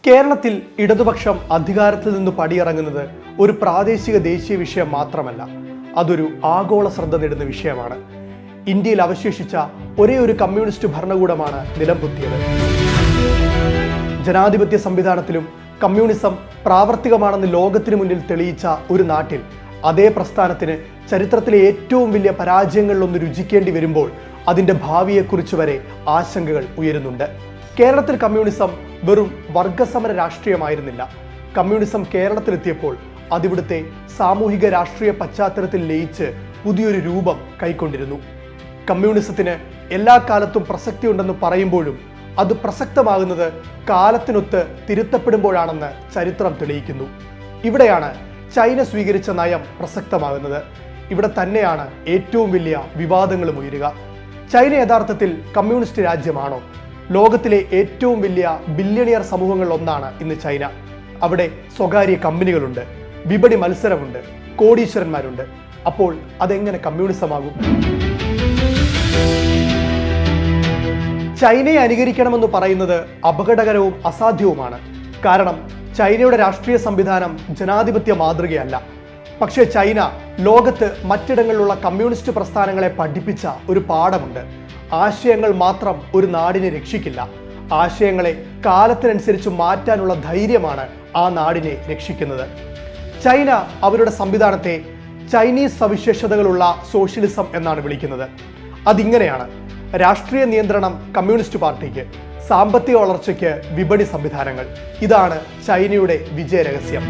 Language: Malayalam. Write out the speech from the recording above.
കേരളത്തിൽ ഇടതുപക്ഷം അധികാരത്തിൽ നിന്ന് പടിയിറങ്ങുന്നത് ഒരു പ്രാദേശിക ദേശീയ വിഷയം മാത്രമല്ല, അതൊരു ആഗോള ശ്രദ്ധ നേടുന്ന വിഷയമാണ്. ഇന്ത്യയിൽ അവശേഷിച്ച ഒരേ ഒരു കമ്മ്യൂണിസ്റ്റ് ഭരണകൂടമാണ് നിലംപൊത്തിയത്. ജനാധിപത്യ സംവിധാനത്തിലും കമ്മ്യൂണിസം പ്രാവർത്തികമാണെന്ന് ലോകത്തിന് മുന്നിൽ തെളിയിച്ച ഒരു നാട്ടിൽ അതേ പ്രസ്ഥാനത്തിന് ചരിത്രത്തിലെ ഏറ്റവും വലിയ പരാജയങ്ങളിലൊന്ന് രുചിക്കേണ്ടി വരുമ്പോൾ അതിൻ്റെ ഭാവിയെക്കുറിച്ച് വരെ ആശങ്കകൾ ഉയരുന്നുണ്ട്. കേരളത്തിൽ കമ്മ്യൂണിസം വെറും വർഗസമര രാഷ്ട്രീയമായിരുന്നില്ല. കമ്മ്യൂണിസം കേരളത്തിലെത്തിയപ്പോൾ അതിവിടുത്തെ സാമൂഹിക രാഷ്ട്രീയ പശ്ചാത്തലത്തിൽ ലയിച്ച് പുതിയൊരു രൂപം കൈക്കൊണ്ടിരുന്നു. കമ്മ്യൂണിസത്തിന് എല്ലാ കാലത്തും പ്രസക്തിയുണ്ടെന്ന് പറയുമ്പോഴും അത് പ്രസക്തമാകുന്നത് കാലത്തിനൊത്ത് തിരുത്തപ്പെടുമ്പോഴാണെന്ന് ചരിത്രം തെളിയിക്കുന്നു. ഇവിടെയാണ് ചൈന സ്വീകരിച്ച നയം പ്രസക്തമാകുന്നത്. ഇവിടെ തന്നെയാണ് ഏറ്റവും വലിയ വിവാദങ്ങളും ഉയരുക. ചൈന യഥാർത്ഥത്തിൽ കമ്മ്യൂണിസ്റ്റ് രാജ്യമാണോ? ലോകത്തിലെ ഏറ്റവും വലിയ ബില്യണിയർ സമൂഹങ്ങളിൽ ഒന്നാണ് ഇന്ന് ചൈന. അവിടെ സ്വകാര്യ കമ്പനികളുണ്ട്, വിപണി മത്സരമുണ്ട്, കോടീശ്വരന്മാരുണ്ട്. അപ്പോൾ അതെങ്ങനെ കമ്മ്യൂണിസമാകും? ചൈനയെ അനുകരിക്കണമെന്ന് പറയുന്നത് അപകടകരവും അസാധ്യവുമാണ്. കാരണം ചൈനയുടെ രാഷ്ട്രീയ സംവിധാനം ജനാധിപത്യ മാതൃകയല്ല. പക്ഷേ ചൈന ലോകത്ത് മറ്റിടങ്ങളിലുള്ള കമ്മ്യൂണിസ്റ്റ് പ്രസ്ഥാനങ്ങളെ പഠിപ്പിച്ച ഒരു പാഠമുണ്ട്. ആശയങ്ങൾ മാത്രം ഒരു നാടിനെ രക്ഷിക്കില്ല. ആശയങ്ങളെ കാലത്തിനനുസരിച്ച് മാറ്റാനുള്ള ധൈര്യമാണ് ആ നാടിനെ രക്ഷിക്കുന്നത്. ചൈന അവരുടെ സംവിധാനത്തെ ചൈനീസ് സവിശേഷതകളുള്ള സോഷ്യലിസം എന്നാണ് വിളിക്കുന്നത്. അതിങ്ങനെയാണ്: രാഷ്ട്രീയ നിയന്ത്രണം കമ്മ്യൂണിസ്റ്റ് പാർട്ടിക്ക്, സാമ്പത്തിക വളർച്ചയ്ക്ക് വിപണി സംവിധാനങ്ങൾ. ഇതാണ് ചൈനയുടെ വിജയരഹസ്യം.